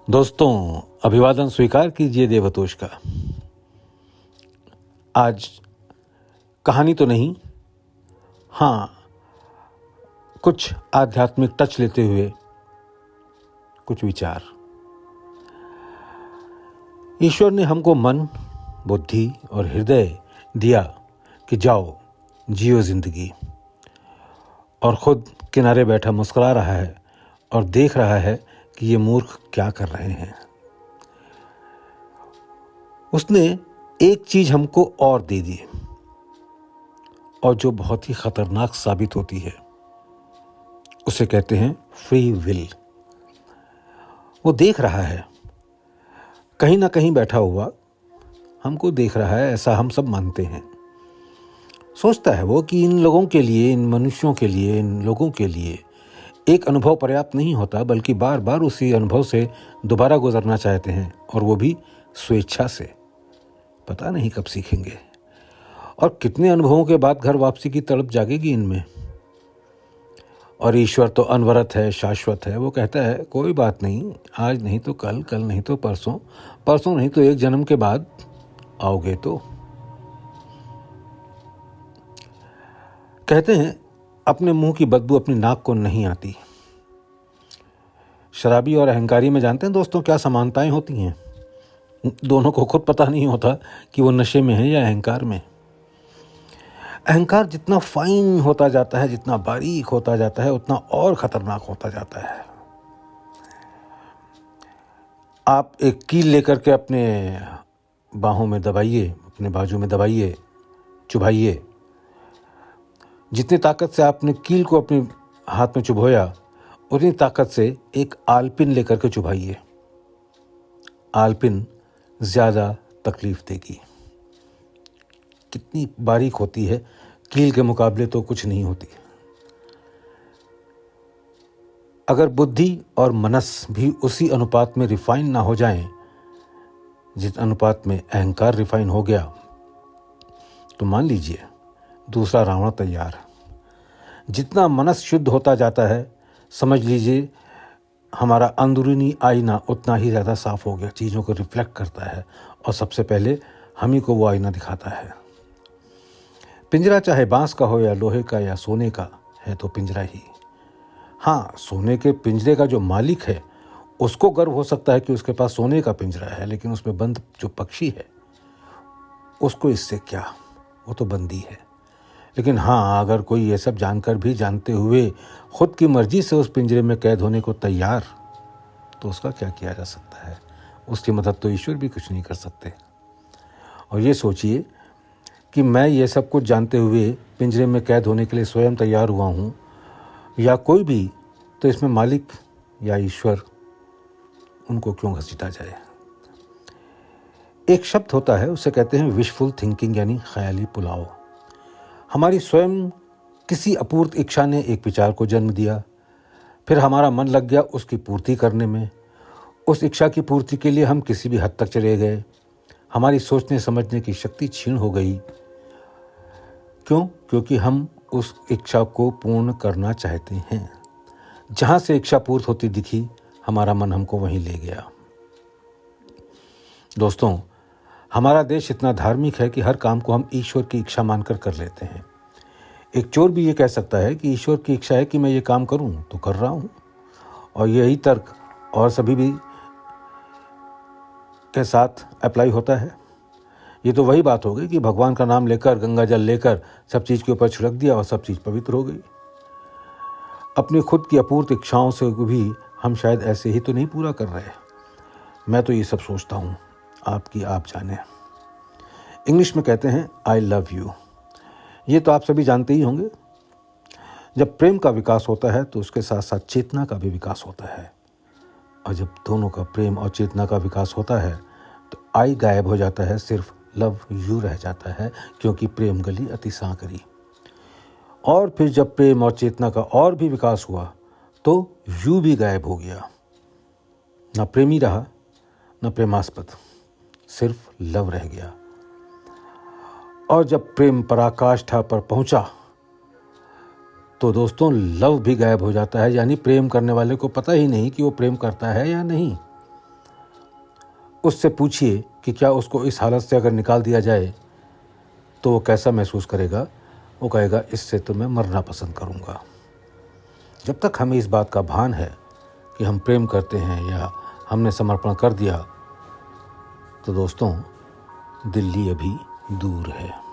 दोस्तों, अभिवादन स्वीकार कीजिए देवतोष का। आज कहानी तो नहीं, हाँ, कुछ आध्यात्मिक टच लेते हुए कुछ विचार। ईश्वर ने हमको मन, बुद्धि और हृदय दिया कि जाओ जियो जिंदगी, और खुद किनारे बैठा मुस्कुरा रहा है और देख रहा है कि ये मूर्ख क्या कर रहे हैं। उसने एक चीज हमको और दे दी, और जो बहुत ही खतरनाक साबित होती है, उसे कहते हैं फ्री विल। वो देख रहा है, कहीं ना कहीं बैठा हुआ हमको देख रहा है, ऐसा हम सब मानते हैं। सोचता है वो कि इन लोगों के लिए, इन मनुष्यों के लिए, इन लोगों के लिए एक अनुभव पर्याप्त नहीं होता, बल्कि बार बार उसी अनुभव से दोबारा गुजरना चाहते हैं, और वो भी स्वेच्छा से। पता नहीं कब सीखेंगे और कितने अनुभवों के बाद घर वापसी की तड़प जागेगी इनमें। और ईश्वर तो अनवरत है, शाश्वत है। वो कहता है कोई बात नहीं, आज नहीं तो कल, कल नहीं तो परसों, परसों नहीं तो एक जन्म के बाद आओगे तो। कहते हैं अपने मुंह की बदबू अपनी नाक को नहीं आती। शराबी और अहंकारी में जानते हैं दोस्तों क्या समानताएं होती हैं? दोनों को खुद पता नहीं होता कि वो नशे में है या अहंकार में। अहंकार जितना फाइन होता जाता है, जितना बारीक होता जाता है, उतना और खतरनाक होता जाता है। आप एक कील लेकर के अपने बाहों में दबाइए, अपने बाजू में दबाइए, चुभाइए। जितनी ताकत से आपने कील को अपने हाथ में चुभोया, उतनी ताकत से एक आलपिन लेकर के चुभाइए। आलपिन ज्यादा तकलीफ देगी। कितनी बारीक होती है, कील के मुकाबले तो कुछ नहीं होती। अगर बुद्धि और मनस भी उसी अनुपात में रिफाइन ना हो जाएं, जिस अनुपात में अहंकार रिफाइन हो गया, तो मान लीजिए दूसरा रावण तैयार। जितना मनस शुद्ध होता जाता है, समझ लीजिए हमारा अंदरूनी आईना उतना ही ज़्यादा साफ हो गया, चीज़ों को रिफ्लेक्ट करता है, और सबसे पहले हम ही को वो आईना दिखाता है। पिंजरा चाहे बांस का हो या लोहे का या सोने का, है तो पिंजरा ही। हाँ, सोने के पिंजरे का जो मालिक है उसको गर्व हो सकता है कि उसके पास सोने का पिंजरा है, लेकिन उसमें बंद जो पक्षी है उसको इससे क्या, वो तो बंदी है। लेकिन हाँ, अगर कोई ये सब जानकर भी, जानते हुए खुद की मर्जी से उस पिंजरे में कैद होने को तैयार, तो उसका क्या किया जा सकता है? उसकी मदद तो ईश्वर भी कुछ नहीं कर सकते। और ये सोचिए कि मैं ये सब कुछ जानते हुए पिंजरे में कैद होने के लिए स्वयं तैयार हुआ हूँ, या कोई भी, तो इसमें मालिक या ईश्वर, उनको क्यों घसीटा जाए? एक शब्द होता है, उसे कहते हैं विशफुल थिंकिंग, यानी ख्याली पुलाव। हमारी स्वयं किसी अपूर्त इच्छा ने एक विचार को जन्म दिया, फिर हमारा मन लग गया उसकी पूर्ति करने में। उस इच्छा की पूर्ति के लिए हम किसी भी हद तक चले गए। हमारी सोचने समझने की शक्ति क्षीण हो गई। क्यों? क्योंकि हम उस इच्छा को पूर्ण करना चाहते हैं। जहां से इच्छा पूर्त होती दिखी, हमारा मन हमको वहीं ले गया। दोस्तों, हमारा देश इतना धार्मिक है कि हर काम को हम ईश्वर की इच्छा मानकर कर लेते हैं। एक चोर भी ये कह सकता है कि ईश्वर की इच्छा है कि मैं ये काम करूं, तो कर रहा हूं। और यही तर्क और सभी भी के साथ अप्लाई होता है। ये तो वही बात हो गई कि भगवान का नाम लेकर, गंगा जल लेकर सब चीज़ के ऊपर छिड़क दिया और सब चीज़ पवित्र हो गई। अपनी खुद की अपूर्त इच्छाओं से भी हम शायद ऐसे ही तो नहीं पूरा कर रहे। मैं तो ये सब सोचता हूँ, आपकी आप जाने। इंग्लिश में कहते हैं आई लव यू। ये तो आप सभी जानते ही होंगे। जब प्रेम का विकास होता है तो उसके साथ साथ चेतना का भी विकास होता है, और जब दोनों का, प्रेम और चेतना का विकास होता है, तो आई गायब हो जाता है, सिर्फ लव यू रह जाता है, क्योंकि प्रेम गली अति सांकरी। और फिर जब प्रेम और चेतना का और भी विकास हुआ तो यू भी गायब हो गया। न प्रेमी रहा, न प्रेमास्पद, सिर्फ लव रह गया। और जब प्रेम पराकाष्ठा पर पहुंचा तो दोस्तों लव भी गायब हो जाता है, यानी प्रेम करने वाले को पता ही नहीं कि वो प्रेम करता है या नहीं। उससे पूछिए कि क्या उसको इस हालत से अगर निकाल दिया जाए तो वो कैसा महसूस करेगा। वो कहेगा इससे तो मैं मरना पसंद करूँगा। जब तक हमें इस बात का भान है कि हम प्रेम करते हैं या हमने समर्पण कर दिया, तो दोस्तों दिल्ली अभी दूर है।